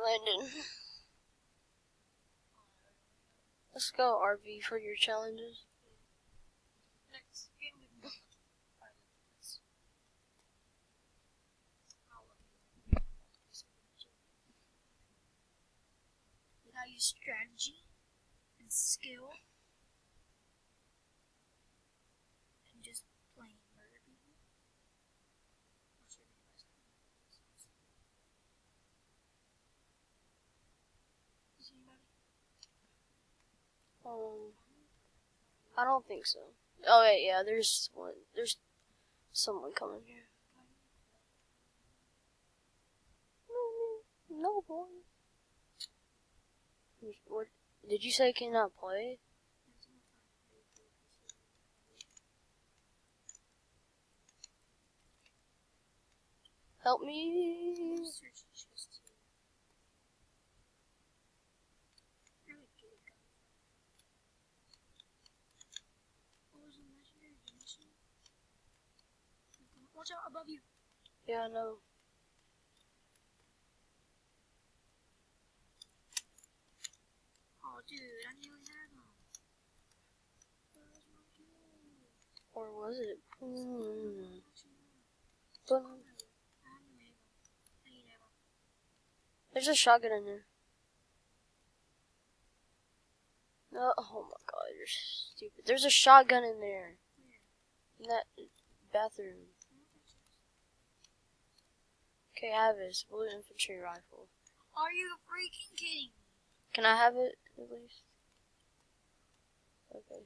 Landon. Let's go, RV, for your challenges. Next game we can go. Alright, let's. You gotta use strategy and skill and just plain murder people. What's your name, guys? Is anybody? I don't think so. Oh wait, yeah, there's one. There's someone coming here. No boy. What did you say? Cannot play? Help me. Watch out above you. Yeah, I know. Oh, dude, I nearly had him. Or was it? There's a shotgun in there. No, oh my god, you're stupid. There's a shotgun in there. In that bathroom. Okay, I have this blue infantry rifle. Are you freaking kidding me? Can I have it, at least? Okay.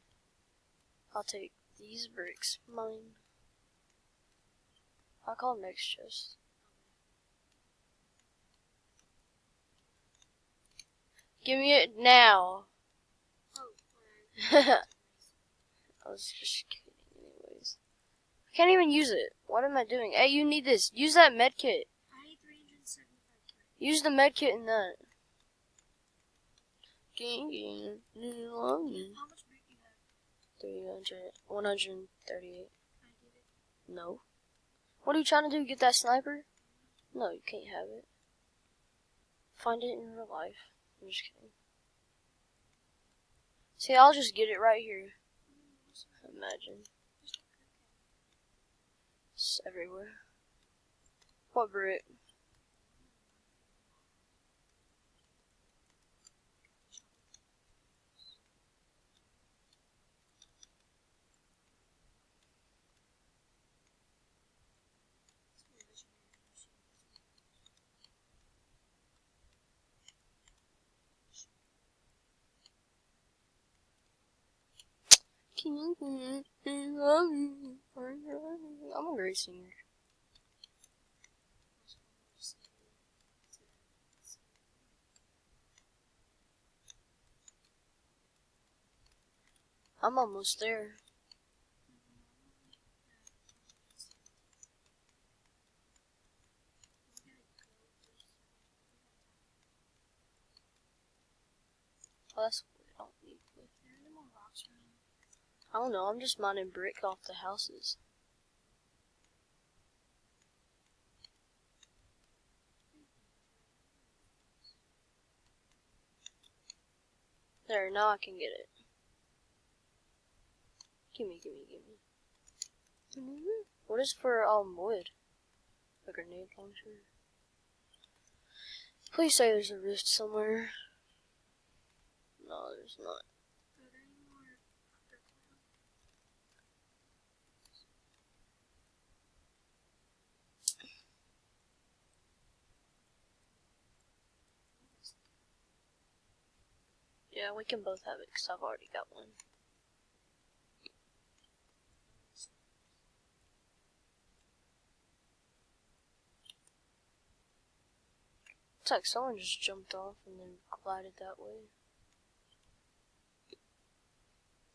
I'll take these bricks. Mine. I'll call next chest. Give me it now. Oh, I was just kidding anyways. I can't even use it. What am I doing? Hey, you need this. Use that med kit. I need 375 kills. Use the med kit in that. How much brick do you have? 300, 138. Can I give it? No. What are you trying to do? Get that sniper? No, you can't have it. Find it in real life. I'm just kidding. See, I'll just get it right here. Imagine. It's everywhere. What brick? I'm a great singer. I'm almost there. Oh, that's what I don't need. I don't know. I'm just mining brick off the houses. There, now I can get it. Gimme. What is for wood? A grenade launcher. Please say there's a rift somewhere. No, there's not. Yeah, we can both have it because I've already got one. It's like someone just jumped off and then glided that way.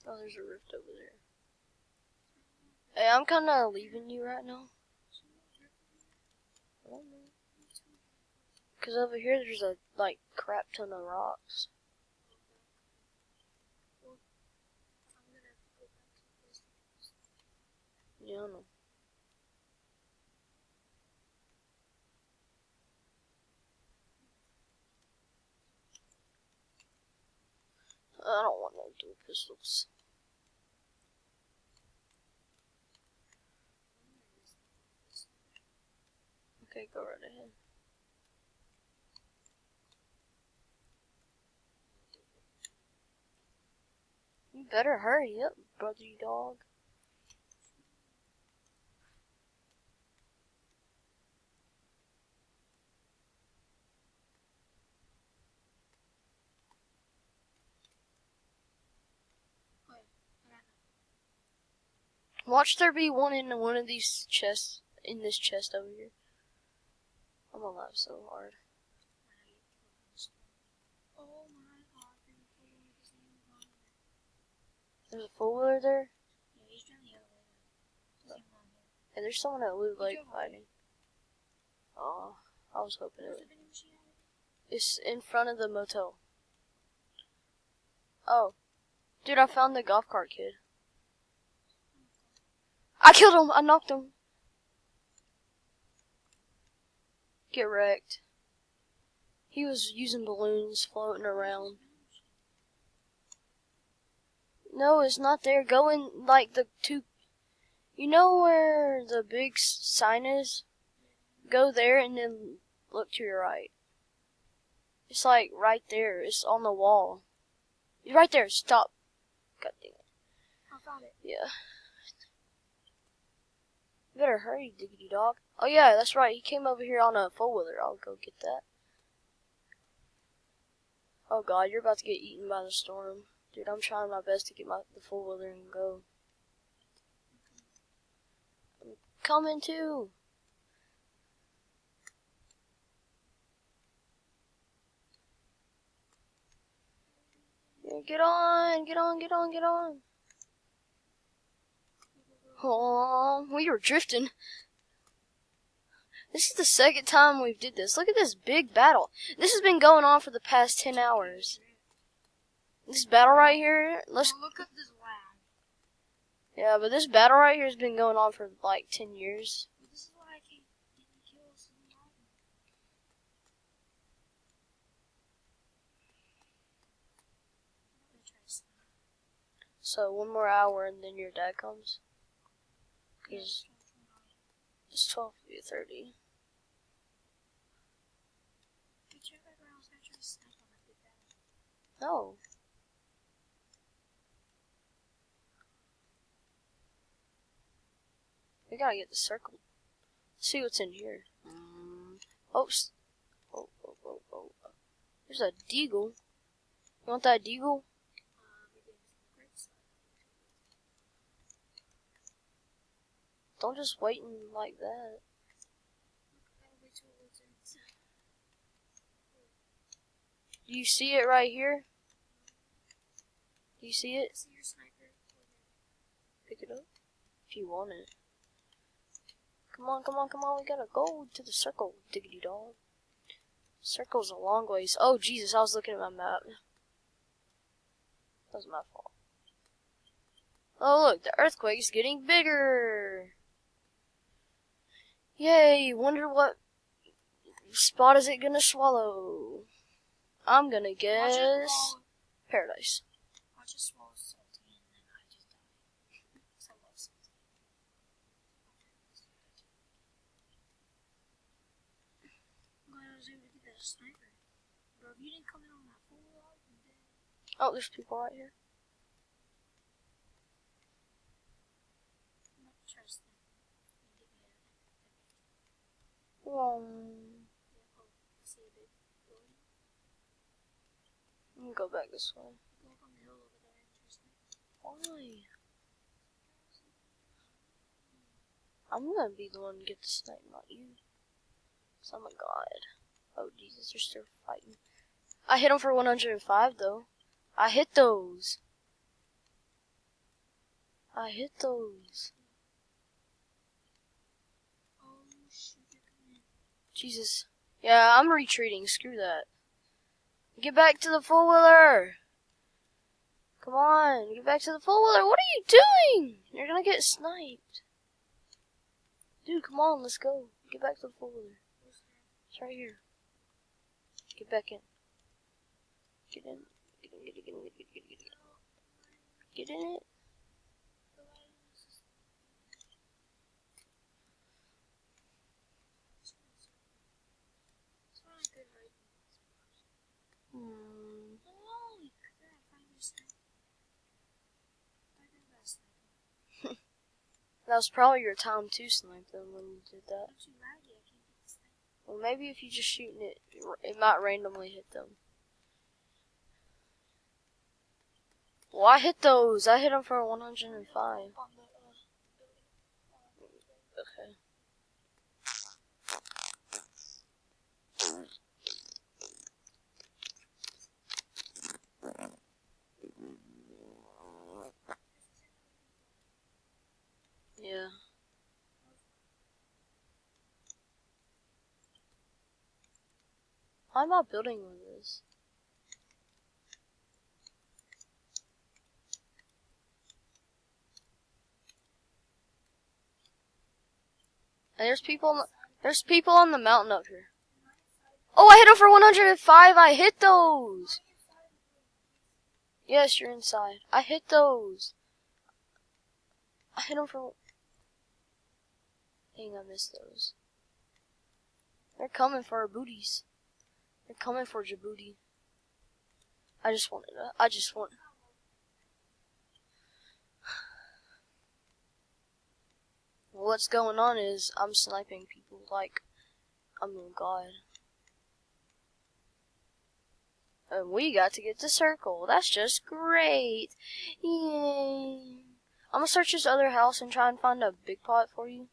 Oh, there's a rift over there. Hey, I'm kind of leaving you right now. I don't know. Because over here there's a, like, crap ton of rocks. Yeah, I know. I don't want no dual pistols. Okay, go right ahead. You better hurry up, brother dog. Watch there be one in one of these chests, in this chest over here. I'm gonna laugh so hard. Oh my god, there's a full with his name on there. There's a four-wheeler there? Yeah, he's down the other way though. There's on here. And there's someone at Loot Lake drove fighting. Oh, I was hoping it Where's would. the vending machine at? It's in front of the motel. Oh. Dude, I found the golf cart kid. I killed him! I knocked him! Get wrecked. He was using balloons floating around. No, it's not there. Go in, like, the two... You know where the big sign is? Go there and then look to your right. It's like right there. It's on the wall. Right there. Stop. God dang it. I found it. Yeah. You better hurry, diggity dog. Oh yeah, that's right. He came over here on a four-wheeler. I'll go get that. Oh god, you're about to get eaten by the storm. Dude, I'm trying my best to get the four-wheeler and go. I'm coming too. Yeah, get on, get on, get on, get on. Oh, we were drifting. This is the second time we've did this. Look at this big battle. This has been going on for the past 10 hours. This battle right here, let's... Oh, look at this lag. Yeah, but this battle right here has been going on for like 10 years. But this is why I can't get any kills in the lobby. I'm gonna try to snipe. So 1 more hour and then your dad comes. Yeah, Cause it's 12:29. it's 12:30. Hey, check back around. I was gonna try to snipe on that big battle. No. We gotta get the circle. See what's in here. Oh, oh. There's a deagle. You want that deagle? Don't just wait and like that. Do you see it right here? Do you see it? See your sniper. Pick it up. If you want it. Come on, come on, come on. We gotta go to the circle, diggity dog. Circle's a long ways. Oh, Jesus, I was looking at my map. That was my fault. Oh, look, the earthquake's getting bigger. Yay, wonder what spot is it gonna swallow? I'm gonna guess Paradise. Watch it swallow salty and then I just die. I love salty. I'm glad I was able to get that sniper. Bro, if you didn't come in on that full log, I'm dead. Oh, there's people right here. I'm not trying to snipe him. You get me out. Um, Yeah, oh, I see a big building. I'm gonna go back this way. Go up on the hill over there and try to snipe him. Why? I'm gonna be the one to get the snipe, not you. Oh my god. Oh Jesus, they're still fighting. I hit them for 105 though. I hit those. I hit those. Oh, shoot, they're coming in. Jesus. Yeah, I'm retreating. Screw that. Get back to the four-wheeler. Come on, get back to the four-wheeler. What are you doing? You're gonna get sniped. Dude, come on, let's go. Get back to the four-wheeler. It's right here. Get back in. Get in. Get in it. Holy crap, I just That was probably your time to snipe them when you did that. I'm too laggy, I can't get this thing. Well, maybe if you just shooting it, it might randomly hit them. Well, I hit those. I hit them for 105. On the, Okay. Yeah. How am I building with this? And there's people on the mountain up here. Oh, I hit them for 105. I hit those. Yes, you're inside. I hit those. I hit them for... Dang, I missed those. They're coming for our booties. They're coming for Djibouti. I just want... What's going on is I'm sniping people like I'm a god. And we got to get the circle. That's just great. Yay. I'm gonna search this other house and try and find a big pot for you.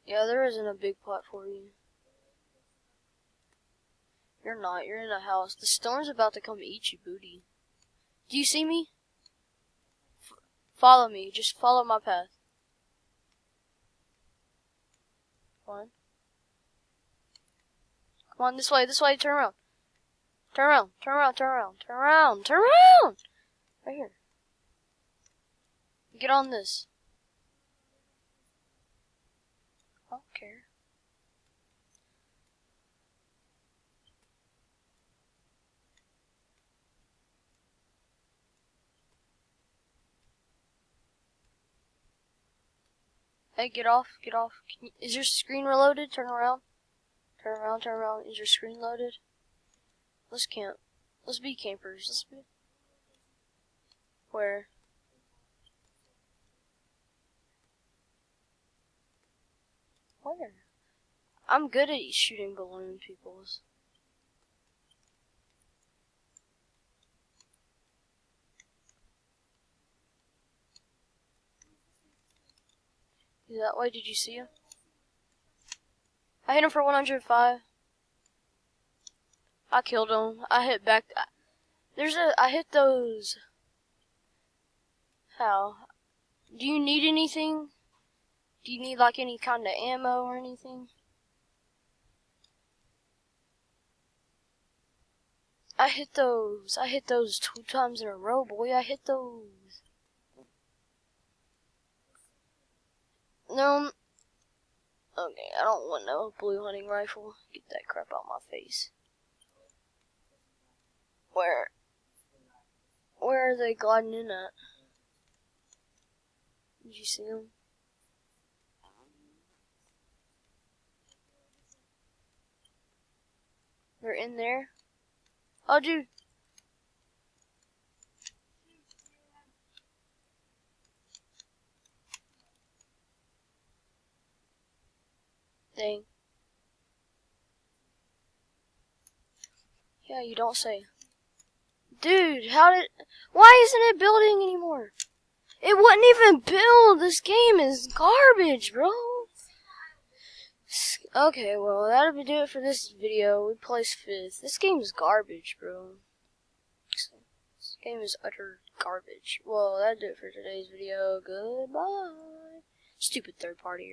Yeah, there isn't a big pot for you. You're not. You're in a house. The storm's about to come eat you, booty. Do you see me? Follow me. Just follow my path. Come on. Come on, this way. This way. Turn around. Turn around. Turn around. Turn around. Turn around. Turn around. Right here. Get on this. I don't care. Hey, get off. Get off. Is your screen reloaded? Turn around. Turn around. Turn around. Is your screen loaded? Let's camp. Let's be campers. Let's be... Where? Where? I'm good at shooting balloon peoples. That way, did you see him? I hit him for 105. I killed him. I hit back. I hit those. How? Do you need anything? Do you need like any kind of ammo or anything? I hit those. I hit those 2 times in a row, boy. I hit those. No. Okay, I don't want no blue hunting rifle. Get that crap out my face. Where are they gliding in at? Did you see them? They're in there. Oh, dude. Dang. Yeah, you don't say. Dude, why isn't it building anymore? It wouldn't even build. This game is garbage, bro. Okay, well, that'll do it for this video. We placed 5th. This game is garbage, bro. This game is utter garbage. Well, that'll do it for today's video. Goodbye. Stupid third party.